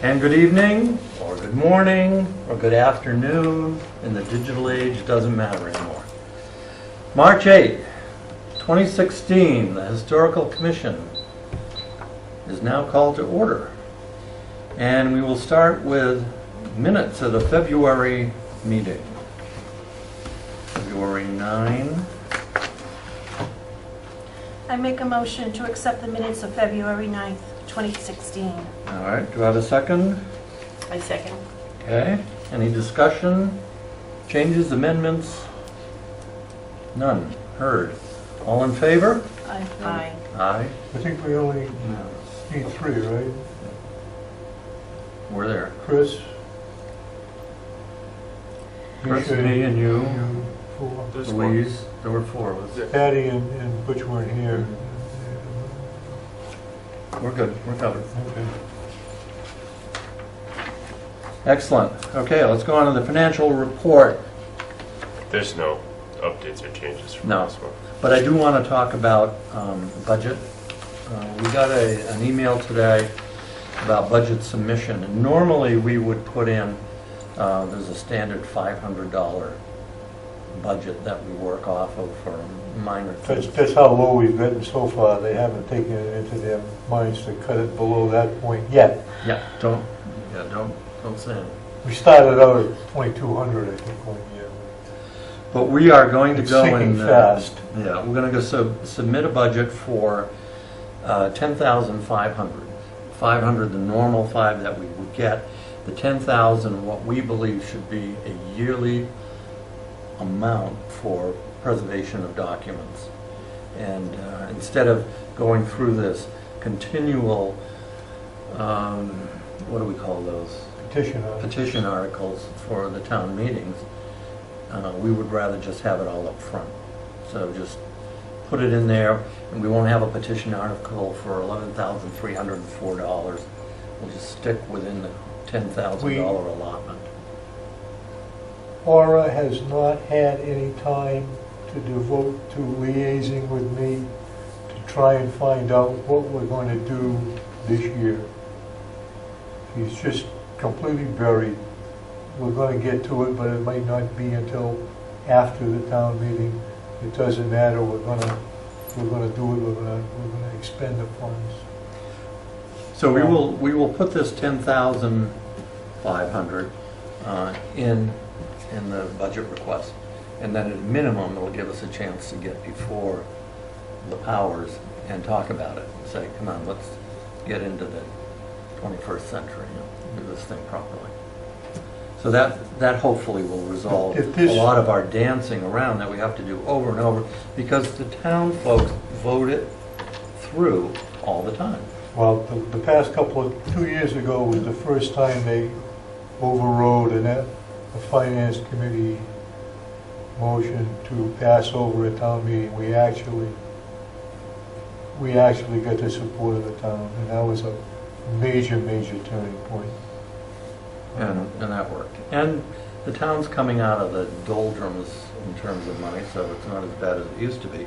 And good evening, or good morning, or good afternoon. In the digital age, it doesn't matter anymore. March 8, 2016, the Historical Commission is now called to order. And we will start with minutes of the February meeting. February 9. I make a motion to accept the minutes of February 9th, 2016. All right, do I have a second? I second. Okay, any discussion, changes, amendments? None, heard. All in favor? Aye. Aye. I think we only need three, right? We're there. Chris? Chris, Misha, me, and you. four. Louise, there were four of us. Patty and Butch weren't here. We're good, we're covered. Okay. Excellent. Okay, let's go on to the financial report. There's no updates or changes from No. this one. But I do want to talk about budget. We got an email today about budget submission. And normally we would put in, there's a standard $500 budget that we work off of for minor things. That's how low we've gotten so far. They haven't taken it into their minds to cut it below that point yet. Yeah, don't say it. We started out at 2,200, I think, one year. But we are going to It's go sinking and fast. yeah, we're going to go submit a budget for 10,500. 500, the normal 5 that we would get. The 10,000, what we believe should be a yearly amount for preservation of documents. And instead of going through this continual, what do we call those? Petition articles for the town meetings, we would rather just have it all up front. So just put it in there, and we won't have a petition article for $11,304. We'll just stick within the $10,000 allotment. Aura has not had any time to devote to liaising with me to try and find out what we're going to do this year. She's just completely buried. We're going to get to it, but it might not be until after the town meeting. It doesn't matter. We're going to do it. We're going to expend the funds. So we will put this 10,500 in the budget request, and then at a minimum it'll give us a chance to get before the powers and talk about it and say, come on, let's get into the 21st century and do this thing properly. So that hopefully will resolve a lot of our dancing around that we have to do over and over, because the town folks vote it through all the time. Well, the past 2 years ago was the first time they overrode a finance committee motion to pass over a town meeting. We actually got the support of the town, and that was a major turning point. And that worked. And the town's coming out of the doldrums in terms of money, so it's not as bad as it used to be.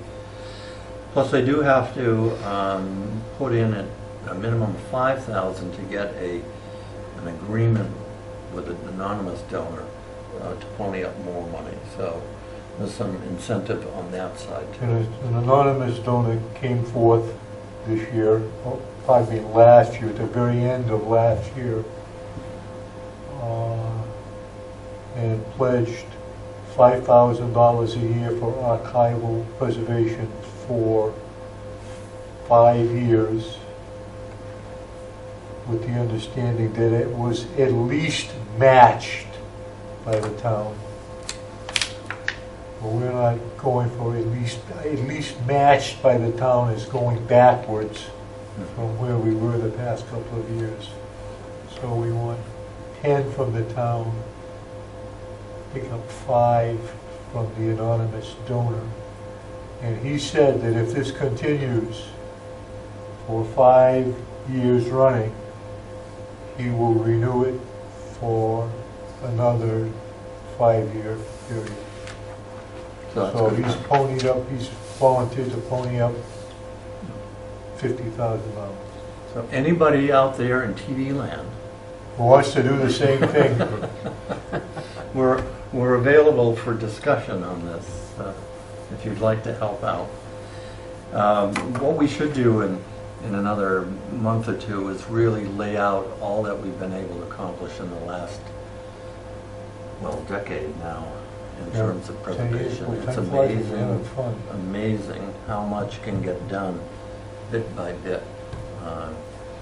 Plus, they do have to put in a minimum of $5,000 to get an agreement with an anonymous donor to pony up more money. So there's some incentive on that side too. And an anonymous donor came forth this year, probably last year, at the very end of last year, and pledged $5,000 a year for archival preservation for 5 years, with the understanding that it was at least matched by the town. But we're not going for at least matched by the town is going backwards from where we were the past couple of years. So we want 10 from the town, pick up 5 from the anonymous donor. And he said that if this continues for 5 years running, he will renew it for another 5-year period. So he's ponied up, he's volunteered to pony up $50,000. So anybody out there in TV land wants to do the same thing. We're available for discussion on this, if you'd like to help out. What we should do in another month or two is really lay out all that we've been able to accomplish in the last, well, decade now, in Yeah, terms of 10 years, preservation. well, It's 10 flies, we're having amazing, fun. amazing how much can get done bit by bit.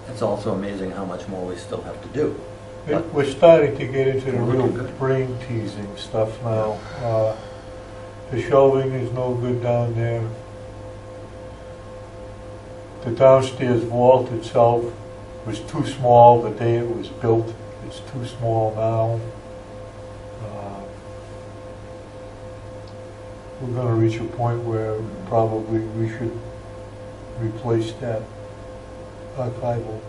It's also amazing how much more we still have to do. But We're starting to get into the We're real looking good. brain teasing stuff now. The shelving is no good down there. The downstairs vault itself was too small the day it was built. It's too small now. We're gonna reach a point where probably we should replace that archival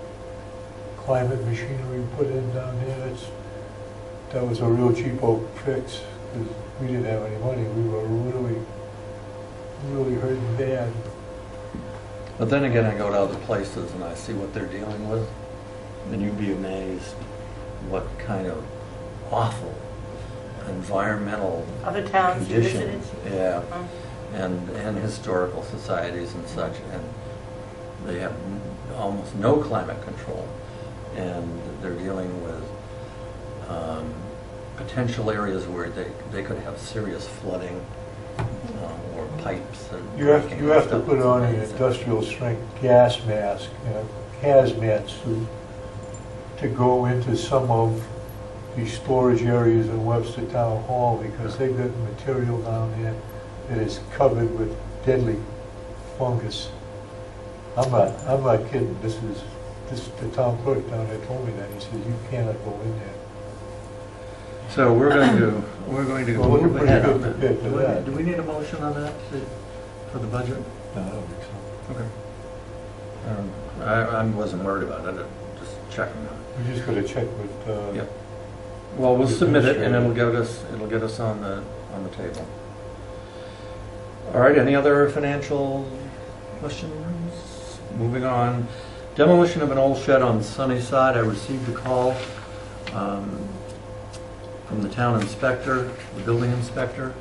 climate machinery we put in down there. That was a real cheapo fix, because we didn't have any money. We were really, really hurting bad. But then again, I go to other places and I see what they're dealing with, and you'd be amazed what kind of awful environmental Other towns you visited? conditions. Yeah, Oh. and historical societies and such, and they have almost no climate control, and they're dealing with potential areas where they could have serious flooding or pipes and You have breaking to and stuff. put on an It's amazing. industrial strength gas mask, hazmat suit, to go into some of these storage areas in Webster Town Hall, because they've got material down there that is covered with deadly fungus. I'm not kidding. The town clerk down there told me that. He says, you cannot go in there. So we're going to Well, we're move pretty ahead good on that. prepared for that. Do we need a motion on that for the budget? No, I don't think so. Okay. I wasn't worried about it, just checking on it. We just got to check with, Yep. Well, we'll submit it and Administrator. it'll get us on the table. All right, any other financial questions? Moving on. Demolition of an old shed on Sunnyside. I received a call from the town inspector, the building inspector,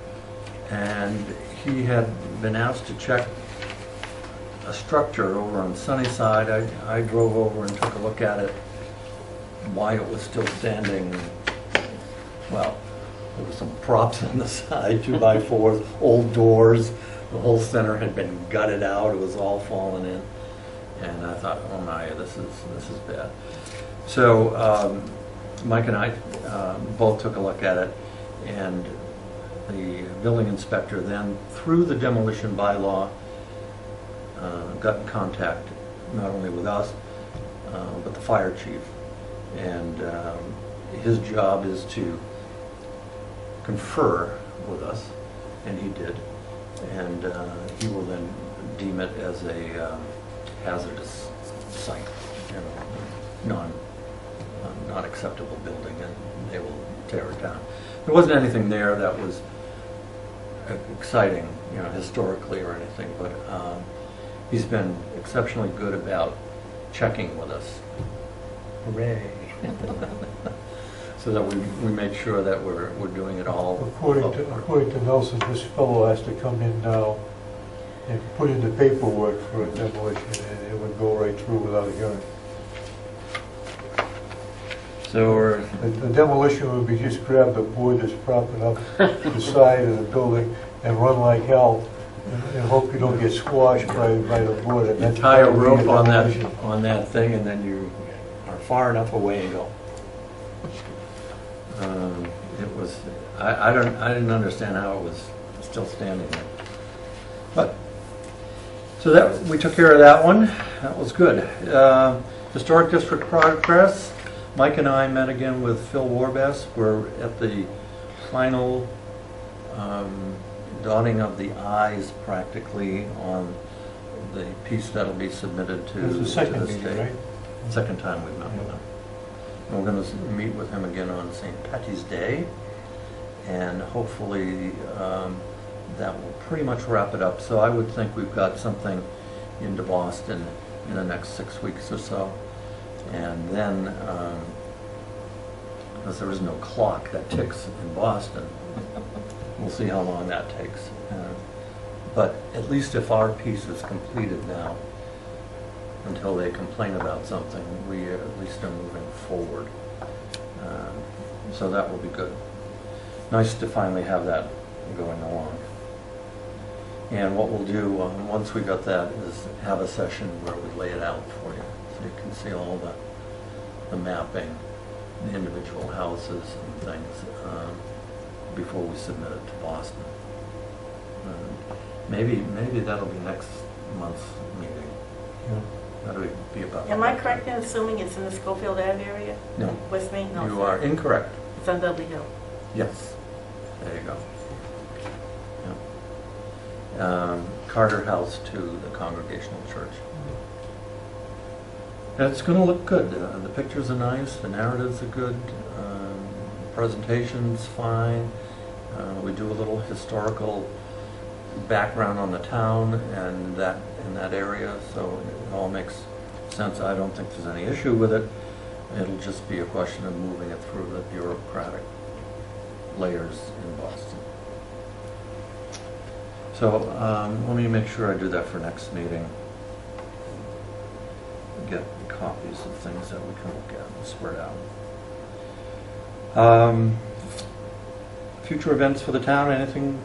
and he had been asked to check a structure over on Sunnyside. I drove over and took a look at it, why it was still standing. Well, there were some props on the side, 2x4s, old doors. The whole center had been gutted out. It was all fallen in. And I thought, oh my, this is bad. So Mike and I both took a look at it, and the building inspector then, through the demolition bylaw, got in contact not only with us, but the fire chief. And his job is to confer with us, and he did. And he will then deem it as a hazardous site, not acceptable building, and they will tear it down. There wasn't anything there that was exciting, historically or anything, but he's been exceptionally good about checking with us. Hooray! So that we make sure that we're doing it all. according to Nelson, this fellow has to come in now and put in the paperwork for a demolition, and it would go right through without a hearing. So The demolition would be just grab the board that's propping up the side of the building and run like hell, and hope you don't get squashed by the board. And that's tie a probably rope on demolition. that thing, and then you are far enough away and go. It was, I didn't understand how it was still standing there. But, so that, we took care of that one. That was good. Historic District progress. Mike and I met again with Phil Warbess. We're at the final dotting of the i's practically on the piece that'll be submitted to It was the second the meeting, state. right? Second time we've met with him. And we're going to meet with him again on St. Patty's Day, and hopefully that will pretty much wrap it up. So I would think we've got something into Boston in the next 6 weeks or so, and then because there is no clock that ticks in Boston. We'll see how long that takes. But at least if our piece is completed now, until they complain about something, we at least are moving forward. So that will be good. Nice to finally have that going along. And what we'll do, once we got that, is have a session where we lay it out for you, so you can see all the mapping, the individual houses and things, before we submit it to Boston. Maybe that'll be next month's meeting. Yeah. That'll be about. Am I correct in assuming it's in the Schofield Ave area? No. West Main? No. You are incorrect. It's on Dudley Hill. Yes. There you go. Yep. Carter House to the Congregational Church. And it's going to look good. The pictures are nice. The narratives are good. Presentation's fine. We do a little historical background on the town and that in that area, so it all makes sense. I don't think there's any issue with it. It'll just be a question of moving it through the bureaucratic layers in Boston. So let me make sure I do that for next meeting. Get copies of things that we can look at and spread out. Future events for the town, anything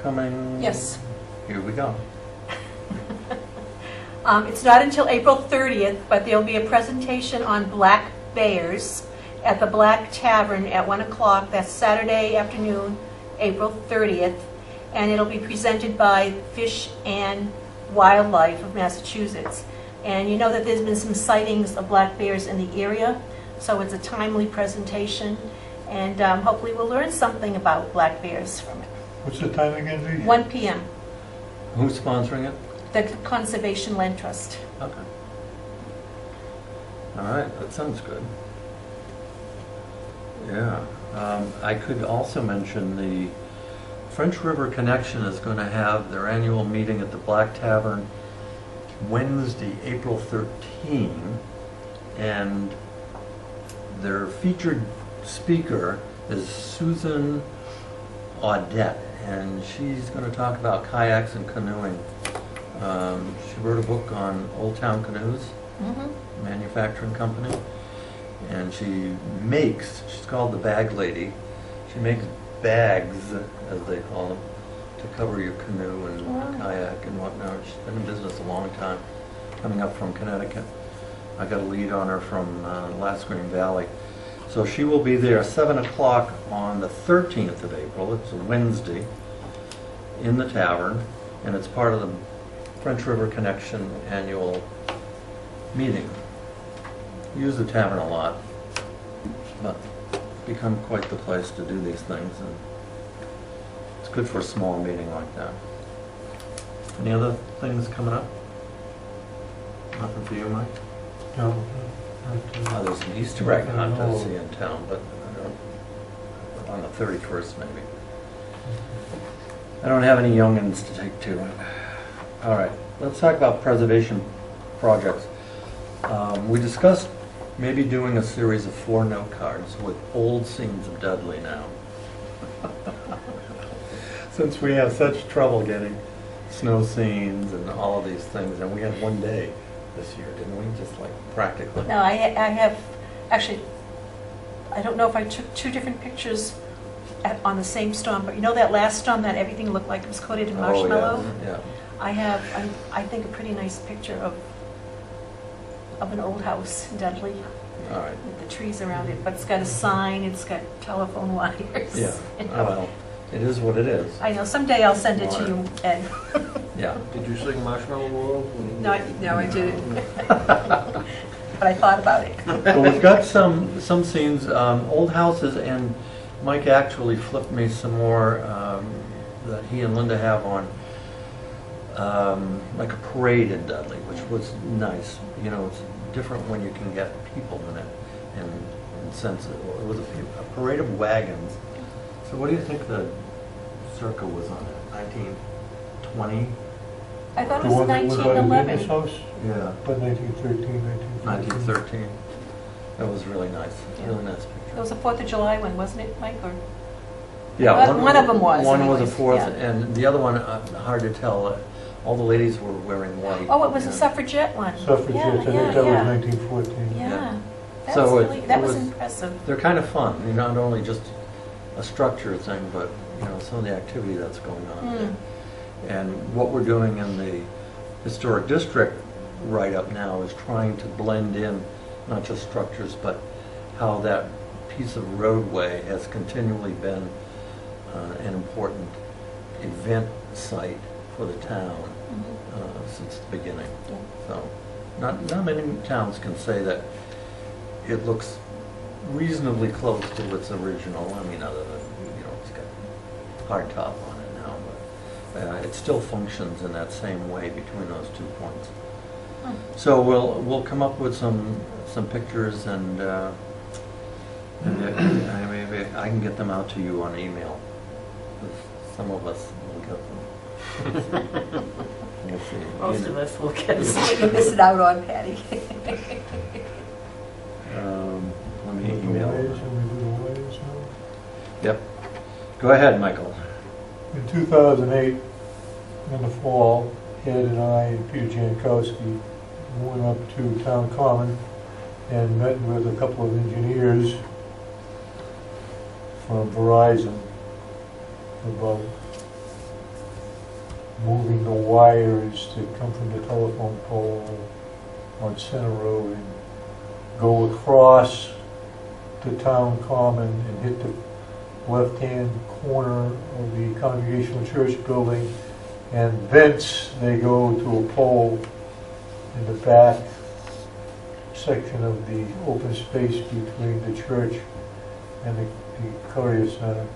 coming? Yes. Here we go. It's not until April 30th, but there'll be a presentation on black bears at the Black Tavern at 1 o'clock. That's Saturday afternoon, April 30th. And it'll be presented by Fish and Wildlife of Massachusetts. And you know that there's been some sightings of black bears in the area, so it's a timely presentation. And hopefully we'll learn something about black bears from it. What's the time again, Lee? 1 p.m. Who's sponsoring it? The Conservation Land Trust. Okay. All right, that sounds good. Yeah. I could also mention the French River Connection is going to have their annual meeting at the Black Tavern Wednesday, April 13, and their featured speaker is Susan Audette, and she's going to talk about kayaks and canoeing. She wrote a book on Old Town Canoes, manufacturing company, and she's called the Bag Lady. She makes bags, as they call them, to cover your canoe and kayak and whatnot. She's been in business a long time, coming up from Connecticut. I got a lead on her from Last Green Valley. So she will be there 7 o'clock on the 13th of April. It's a Wednesday in the tavern, and it's part of the French River Connection annual meeting. We use the tavern a lot, but it's become quite the place to do these things, and it's good for a small meeting like that. Any other things coming up? Nothing for you, Mike? No. There's an Easter egg hunt I see in town, but on the 31st maybe. I don't have any youngins to take to it. All right, let's talk about preservation projects. We discussed maybe doing a series of 4 note cards with old scenes of Dudley now. Since we have such trouble getting snow scenes and all of these things, and we had one day this year, didn't we? Just like practically. No, I have, actually, I don't know if I took 2 different pictures on the same storm, but you know that last storm that everything looked like it was coated in marshmallow? Oh, yeah. I have, I think, a pretty nice picture of an old house in Dudley All right. with the trees around it, but it's got a sign, it's got telephone wires. Yeah. you know. Oh, well, it is what it is. I know, someday I'll send it to you, Ed. Yeah. Did you sing Marshmallow World? No, I didn't. But I thought about it. Well, we've got some scenes, old houses, and Mike actually flipped me some more that he and Linda have on, like a parade in Dudley, which was nice. You know, it's different when you can get people in it, and sense it was a parade of wagons. So what do you think the circa was on it? 1920? I thought it The was one that was by the Venus 1911. house? Yeah. But 1913, 1914. 1913. That was really nice, Yeah. really nice It picture. was the 4th of July one, wasn't it, Mike? Or Yeah, one of them was, One was a anyways, fourth, yeah. and the other one, hard to tell. All the ladies were wearing white. Oh, it was a Yeah. suffragette one. Suffragettes, I think that was 1914. Yeah, Yeah. that's So really, that it was was- impressive. They're kind of fun, not only just a structure thing, but, some of the activity that's going on there. And what we're doing in the historic district write-up now is trying to blend in not just structures, but how that piece of roadway has continually been an important event site for the town since the beginning. Yeah. So, not many towns can say that it looks reasonably close to its original. I mean, other than, it's got hard top on it now, but it still functions in that same way between those 2 points. So we'll come up with some pictures and maybe I can get them out to you on email. Some of us will get them. We'll see. Most of us will get This is it. what you're missing out on, Patty. Let me With the email. ways, and we do the ways now. Yep. Go ahead, Michael. In 2008, in the fall, Ed and I and Peter Jankowski went up to Town Common and met with a couple of engineers from Verizon about moving the wires that come from the telephone pole on Center Road and go across the Town Common and hit the left-hand corner of the Congregational Church building, and thence they go to a pole in the back section of the open space between the church and the Courier Center.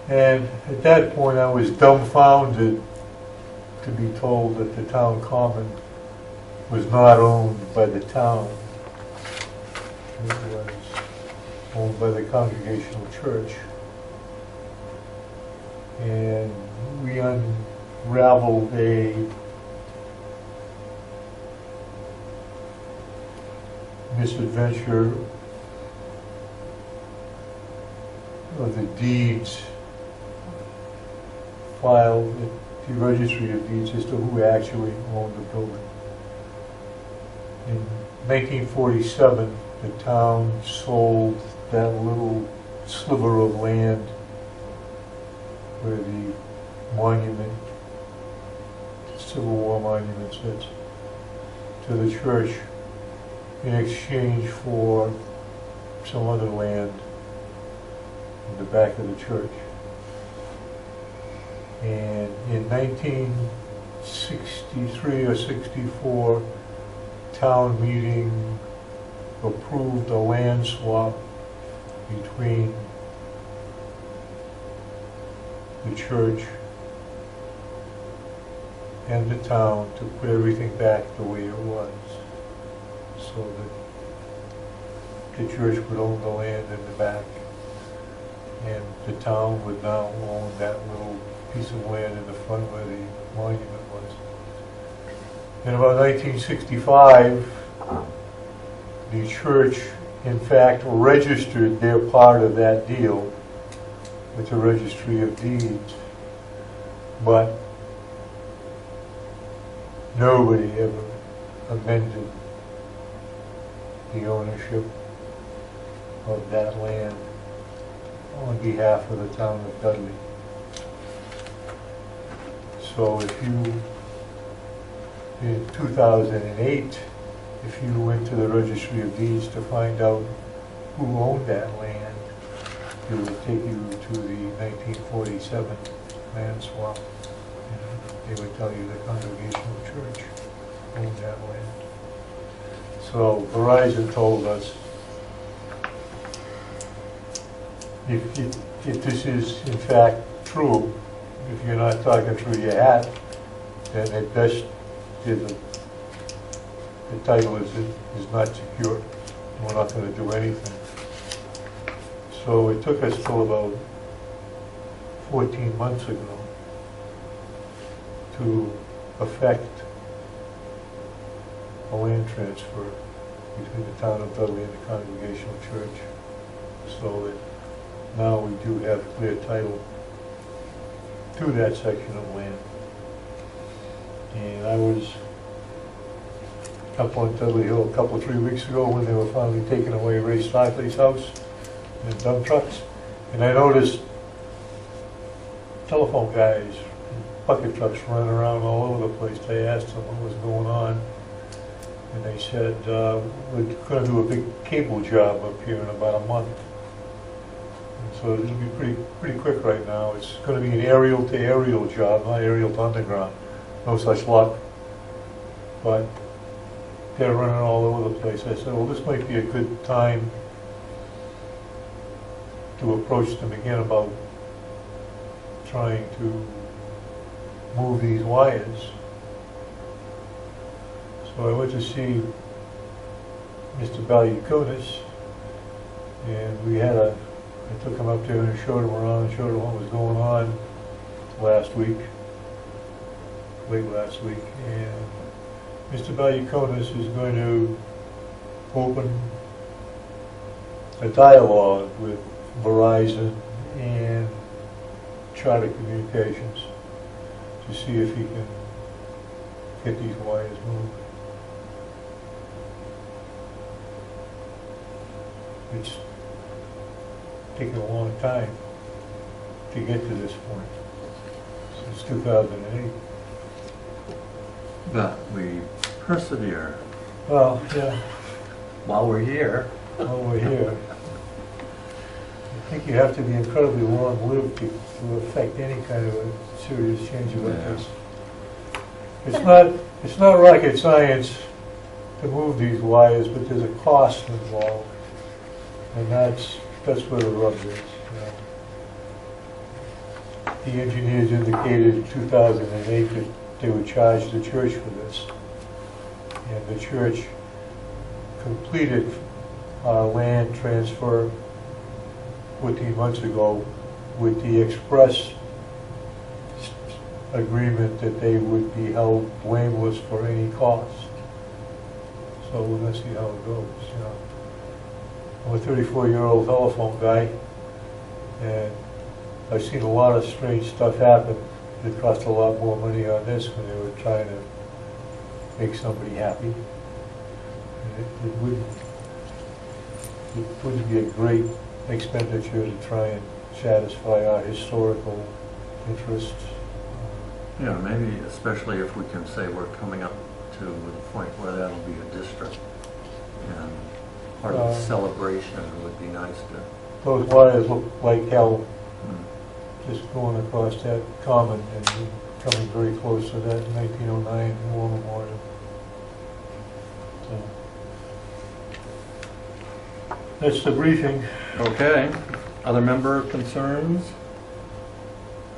And at that point I was dumbfounded to be told that the Town Common was not owned by the town. It was owned by the Congregational Church. And we unraveled a misadventure of the deeds filed at the Registry of Deeds as to who actually owned the building. In 1947, the town sold that little sliver of land where the monument, Civil War monument sits, to the church in exchange for some other land in the back of the church. And in 1963 or 64, town meeting approved a land swap between the church and the town to put everything back the way it was, so that the church would own the land in the back, and the town would now own that little piece of land in the front where the monument was. In about 1965, the church, in fact, registered their part of that deal with the Registry of Deeds, but nobody ever amended the ownership of that land on behalf of the town of Dudley. So if you, in 2008, if you went to the Registry of Deeds to find out who owned that land, it would take you to the 1947 land swap. And they would tell you the Congregational Church owned that land. So Verizon told us, if this is in fact true, if you're not talking through your hat, then at best the title is not secure. We're not going to do anything. So it took us till about 14 months ago to effect a land transfer between the town of Dudley and the Congregational Church, so that now we do have clear title to that section of land. And I was up on Dudley Hill a couple, 3 weeks ago when they were finally taking away Ray Stockley's house and dump trucks. And I noticed telephone guys, and bucket trucks running around all over the place. They asked them what was going on. And they said, we're going to do a big cable job up here in about a month. And so it'll be pretty quick right now. It's going to be an aerial to aerial job, not aerial to underground. No such luck. But they're running all over the place. I said, well, this might be a good time to approach them again about trying to move these wires. So I went to see Mr. Balyakunis, and I took him up there and showed him around and showed him what was going on late last week. And Mr. Balyakunis is going to open a dialogue with Verizon and Charter Communications to see if he can get these wires moved. It's taken a long time to get to this point, since 2008. But we persevere Well, yeah, while we're here. while we're here. I think you have to be incredibly long-lived to affect any kind of a serious change like Yeah. this. It's not rocket science to move these wires, but there's a cost involved. And that's where the rub is. The engineers indicated in 2008 that they would charge the church for this. And the church completed our land transfer 14 months ago with the express agreement that they would be held blameless for any cost. So we're going to see how it goes. I'm a 34-year-old telephone guy, and I've seen a lot of strange stuff happen. It cost a lot more money on this when they were trying to make somebody happy. And it wouldn't be a great expenditure to try and satisfy our historical interests. Yeah, maybe especially if we can say we're coming up to the point where that'll be a district. And part of the celebration would be nice to... Those wires look like hell, just going across that common and coming very close to that 1909 War Memorial. So, that's the briefing. Okay. Other member concerns?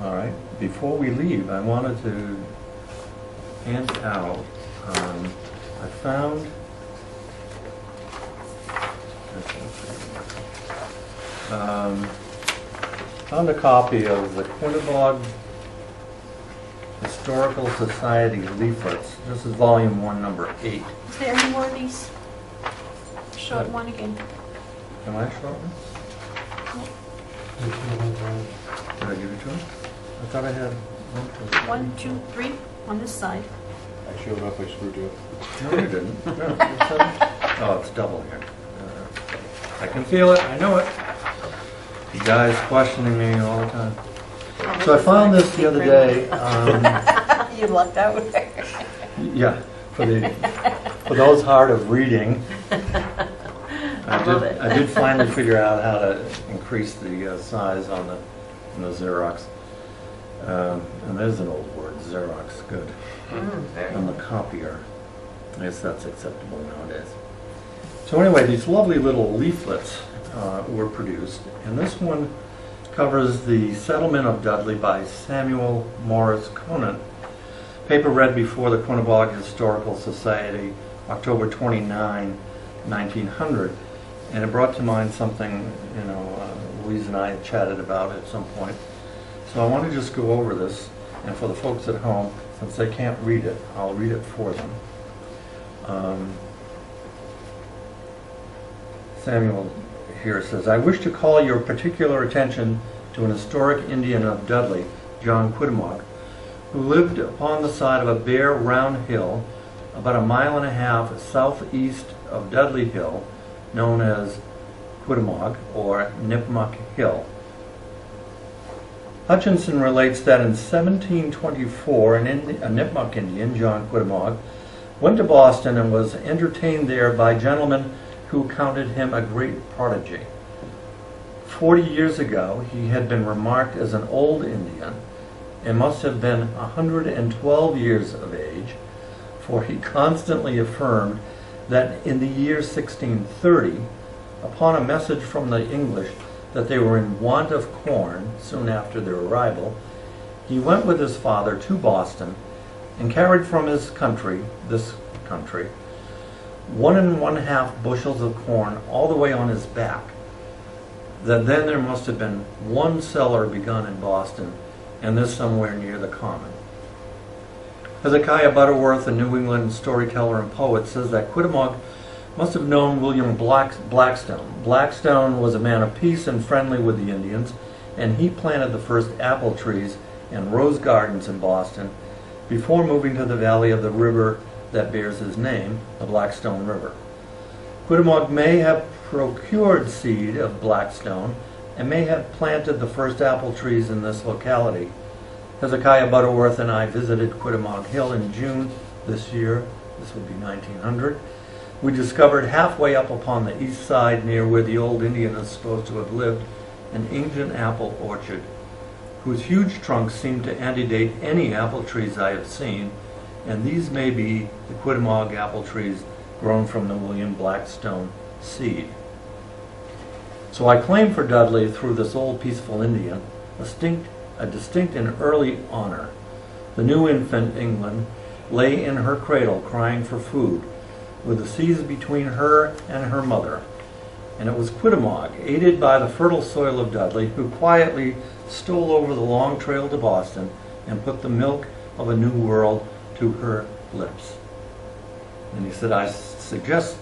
All right. Before we leave, I wanted to hand out, I found a copy of the Quinnebog Historical Society leaflets. This is volume 1, number 8. Is there any more of these? Short one again. Am I short one? Did I give it to him? I thought I had 1, 2, 3 on this side. I showed up, I screwed you up. No, you didn't. No, it's oh, it's double here. I can feel it. I know it. The guy's questioning me all the time. So I found this the other day. You lucked out. Yeah, for those hard of reading. love it. I did finally figure out how to increase the size on the Xerox. And there's an old word, Xerox, good. Very On the copier. I guess that's acceptable nowadays. So anyway, these lovely little leaflets were produced, and this one covers the settlement of Dudley by Samuel Morris Conant. Paper read before the Quinnebog Historical Society, October 29, 1900. And it brought to mind something, Louise and I had chatted about at some point. So I want to just go over this, and for the folks at home, since they can't read it, I'll read it for them. Samuel here says, I wish to call your particular attention to an historic Indian of Dudley, John Quidamog, who lived upon the side of a bare round hill about 1.5 miles southeast of Dudley Hill, known as Quidamog or Nipmuc Hill. Hutchinson relates that in 1724, a Nipmuc Indian, John Quidamog, went to Boston and was entertained there by gentlemen who counted him a great prodigy. 40 years ago, he had been remarked as an old Indian and must have been 112 years of age, for he constantly affirmed that in the year 1630, upon a message from the English that they were in want of corn soon after their arrival, he went with his father to Boston and carried from his country, this country, 1 1/2 bushels of corn all the way on his back. That then there must have been one cellar begun in Boston, and this somewhere near the Common. Hezekiah Butterworth, a New England storyteller and poet, says that Quidamog must have known William Blackstone. Blackstone was a man of peace and friendly with the Indians, and he planted the first apple trees and rose gardens in Boston before moving to the valley of the river that bears his name, the Blackstone River. Quidamog may have procured seed of Blackstone and may have planted the first apple trees in this locality. Hezekiah Butterworth and I visited Quidamog Hill in June this year. This would be 1900. We discovered halfway up upon the east side, near where the old Indian is supposed to have lived, an ancient apple orchard, whose huge trunks seem to antedate any apple trees I have seen, and these may be the Quidamog apple trees grown from the William Blackstone seed. So I claim for Dudley, through this old peaceful Indian, a distinct and early honor. The new infant, England, lay in her cradle crying for food, with the seas between her and her mother. And it was Quidamog, aided by the fertile soil of Dudley, who quietly stole over the long trail to Boston and put the milk of a new world to her lips. And he said, I suggest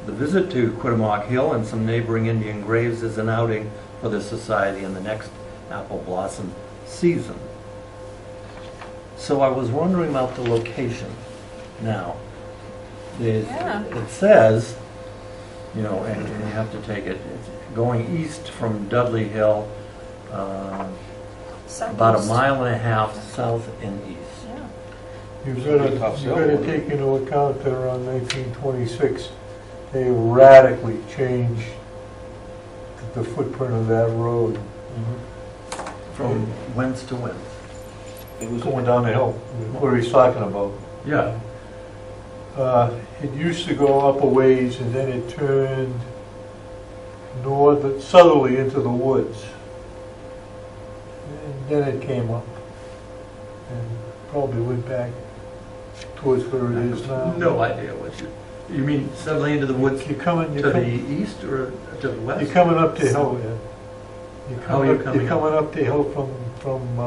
the visit to Quidamog Hill and some neighboring Indian graves is an outing for the society in the next apple blossom season. So I was wondering about the location. Now, it says, you know, and you have to take it, it's going east from Dudley Hill, about 1.5 miles south and east. You've got to take into account that around 1926, they radically changed the footprint of that road. From whence to whence? It was going down the hill, what he's talking about. Yeah. It used to go up a ways and then it turned southerly into the woods. And then it came up and probably went back towards where it is now. No idea what you mean, suddenly into the woods You're coming to the east or to the west? You're coming up the hill, yeah. You're coming up the hill from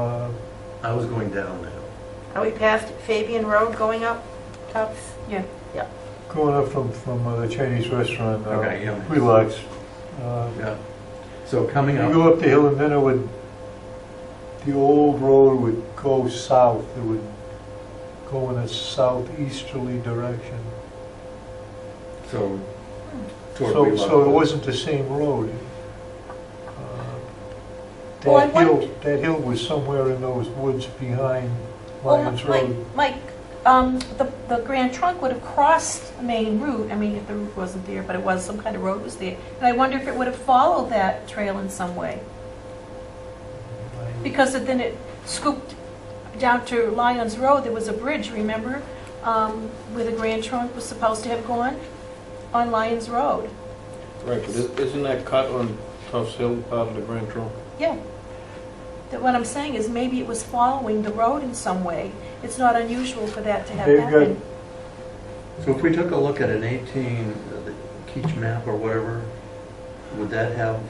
I was going down the hill. Are we past Fabian Road going up, Tufts? Yeah. going up from the Chinese restaurant. Okay, yeah. Relax. Yeah. So coming You up. go up the hill and then the old road would go south. It would go in a southeasterly direction. So toward So Wheelock. it wasn't the same road. Well, That hill was somewhere in those woods behind Lions Road. Mike, the Grand Trunk would have crossed the main route. I mean, if the route wasn't there, but it was, some kind of road was there. And I wonder if it would have followed that trail in some way. Because then it scooped down to Lions Road. There was a bridge, remember? Where the Grand Trunk was supposed to have gone on Lions Road. Right, but isn't that cut on Tufts Hill part of the Grand Trunk? Yeah. What I'm saying is maybe it was following the road in some way. It's not unusual for that to have They've happened. So if we took a look at an 18, the Keach map or whatever, would that have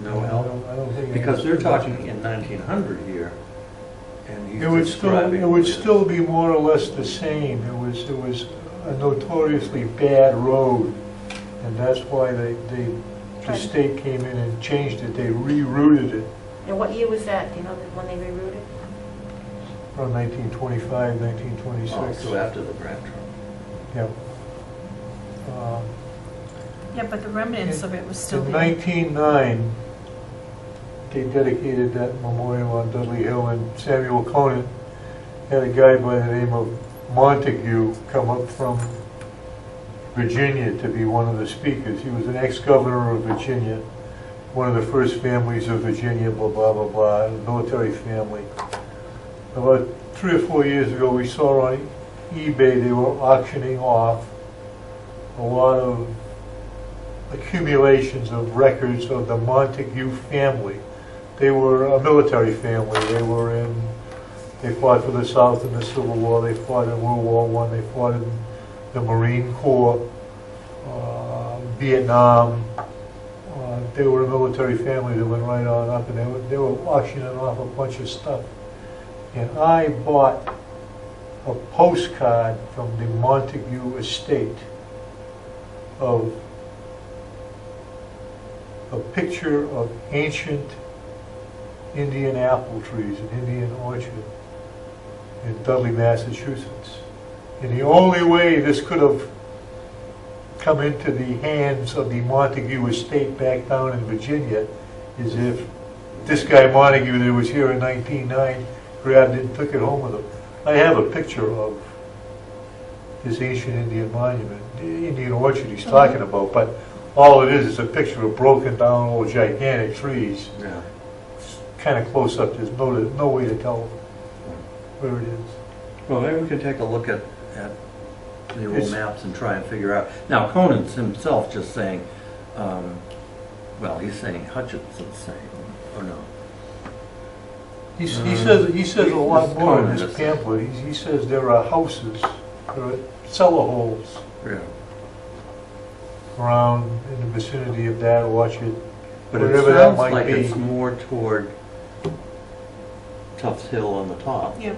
no help? I don't think it Because has. they're talking in 1900 here, and he's It would describing. still be more or less the same. It was a notoriously bad road And that's why the state came in and changed it. They rerouted it And what year was that? Do you know when they rerouted? from 1925, Oh, 1926. so after the Grand Trunk. Yeah. Yeah, but the remnants of it was still In there. 1909, they dedicated that memorial on Dudley Hill, and Samuel Conant had a guy by the name of Montague come up from Virginia to be one of the speakers. He was an ex-governor of Virginia, one of the first families of Virginia, blah, blah, blah, blah, a military family. About 3 or 4 years ago, we saw on eBay they were auctioning off a lot of accumulations of records of the Montague family. They were a military family. They fought for the South in the Civil War. They fought in World War I. They fought in the Marine Corps, Vietnam. They were a military family that went right on up, and they were auctioning off a bunch of stuff. And I bought a postcard from the Montague estate of a picture of ancient Indian apple trees, an Indian orchard in Dudley, Massachusetts. And the only way this could have come into the hands of the Montague estate back down in Virginia is if this guy Montague that was here in 1909 grabbed it and took it home with him. I have a picture of this ancient Indian monument, the Indian orchard he's talking about, but all it is a picture of broken down old gigantic trees. Yeah. Kind of close up, there's no way to tell where it is. Well, maybe we can take a look at the old It's- maps and try and figure out. Now, Conant's himself just saying, well, he's saying Hutchinson's saying, or no? He says a lot This more in Conan this is- pamphlet. He says there are houses, there are cellar holes Yeah. around in the vicinity of that orchard, But it wherever that sounds might like be. it's more toward Tufts Hill on the top. Yeah.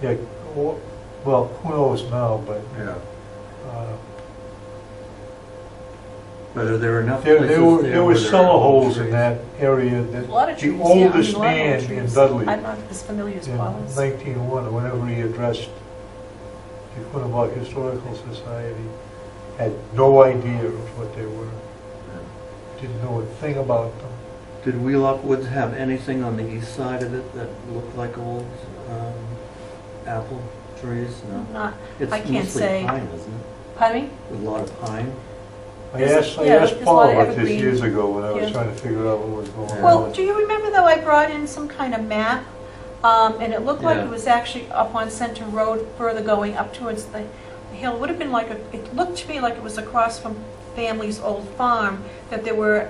Yeah, well, who knows now, but Yeah. uh, But are there enough there places were where cellar are holes in trees? that area A that lot of the trees, oldest yeah, I mean, a lot man of in trees. Dudley I'm not as familiar as in Paul is. 1901, or whenever he addressed the Quinnipiac Historical Society, had no idea of what they were, didn't know a thing about them. Did Wheelock Woods have anything on the east side of it that looked like old apple trees? No? Not, It's I can't mostly say. pine, isn't it? Pardon me? With a lot of pine? I There's- asked yeah, there's a Paul lot of about this evergreen. years ago when I was Yeah. trying to figure out what was going on. Well, do you remember though I brought in some kind of map? And it looked like Yeah. it was actually up on Center Road, further going up towards the hill. It would have been like it looked to me like it was across from family's old farm, that there were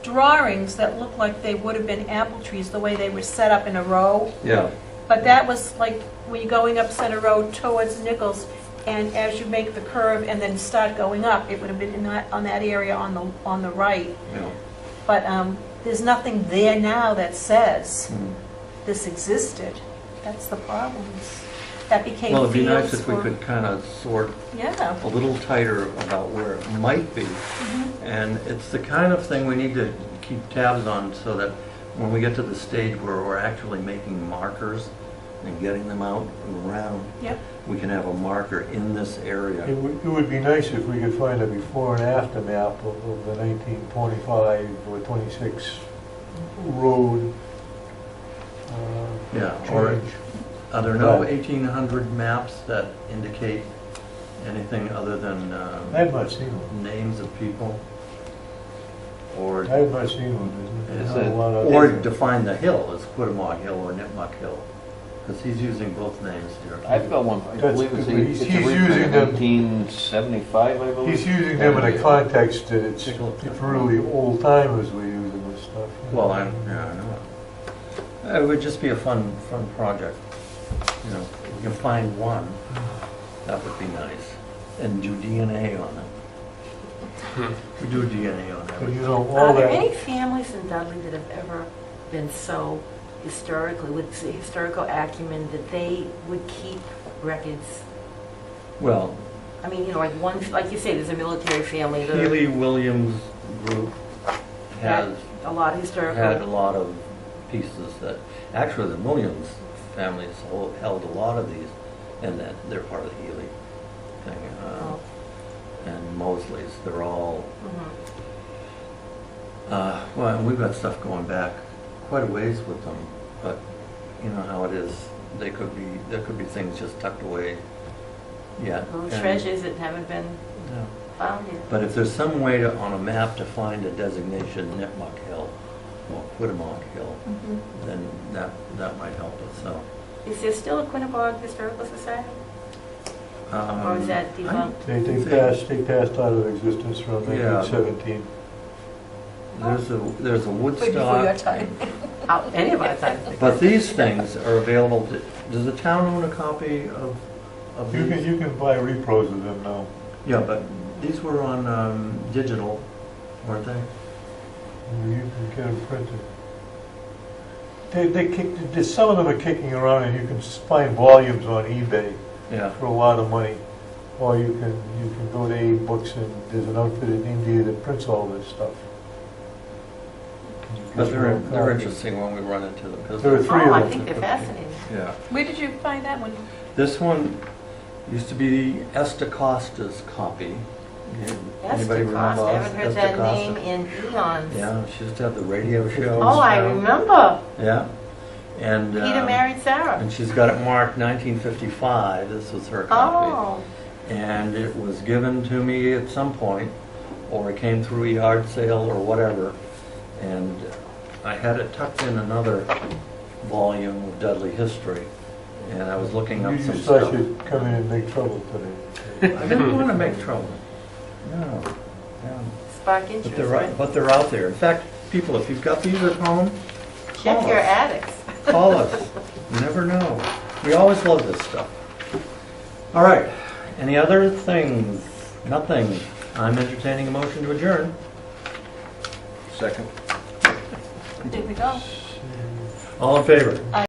drawings that looked like they would have been apple trees, the way they were set up in a row. Yeah. But that was like when you're going up Center Road towards Nichols, and as you make the curve and then start going up, it would have been in on that area on the right. Yeah. But there's nothing there now that says Hmm. this existed. That's the problem. That became Well, it'd be nice fields if we for- could kind of sort Yeah. a little tighter about where it might be. Mhm. And it's the kind of thing we need to keep tabs on so that when we get to the stage where we're actually making markers and getting them out and around, Yep. we can have a marker in this area. It would be nice if we could find a before and after map of the 1925 or 26 road Yeah, or change. are there no Right. 1800 maps that indicate anything other than I have not seen one. names of people? Or I have not seen one. There's is not a it, lot of. or define the hill as Quittamaug Hill or Nipmuc Hill? Because he's using both names here. I've got one, I That's believe it's good. He's originally using them- 1975, I believe. He's using them in a context that it's Take a look. really old timers were using this stuff. Well, I know. It would just be a fun project. You know, if we can find one, that would be nice. And do DNA on it. We do DNA on But everything. you know, Are all there that, any families in Dudley that have ever been so historically, with historical acumen, that they would keep records? Well, I mean, you know, like one, like you say, there's a military family that Healy Williams Group has a lot of had a historical. lot of pieces that, actually the Williams families held a lot of these, and that they're part of the Healy thing. Oh. And Mosley's, they're all, Mhm. well, and we've got stuff going back quite a ways with them, but you know how it is. There could be things just tucked away yet. Little And- treasures that haven't been Yeah. found yet. But if there's some way to, on a map, to find a designation Nipmuc Hill or Quittamaug Hill, then that might help us, so. Is there still a Quinnebog Historical Society? Or is that defunct? They passed out of existence from Yeah. 1917. There's a Way before your Woodstock, time. Any of our time. but these things are available, does the town own a copy of these? You can buy repros of them now. Yeah, but these were on digital, weren't they? You can get them printed. Some of them are kicking around, and you can find volumes on eBay Yeah. for a lot of money. Or you can go to A Books, and there's an outfit in India that prints all this stuff. But they're interesting when we run into them. 'Cause There are three Oh, I of think them. they're fascinating. Yeah. Where did you find that one? This one used to be Esther Costa's copy. Esther Anybody remember Costa, I haven't heard Esther that Costa? name in eons. Yeah, she used to have the radio show. Oh, I remember. Yeah. And Peter married Sarah. and she's got it marked 1955. This was her copy. Oh, And it was given to me at some point, or it came through a yard sale or whatever. And I had it tucked in another volume of Dudley history. And I was looking up You some just thought stuff. you'd come in and make trouble today. I didn't want to make trouble. No. Yeah. spark interest, right? But they're out there. In fact, people, if you've got these at home, Check call your us. attics. Call us. You never know. We always love this stuff. All right. Any other things? Nothing. I'm entertaining a motion to adjourn. Second. There we go. All in favor?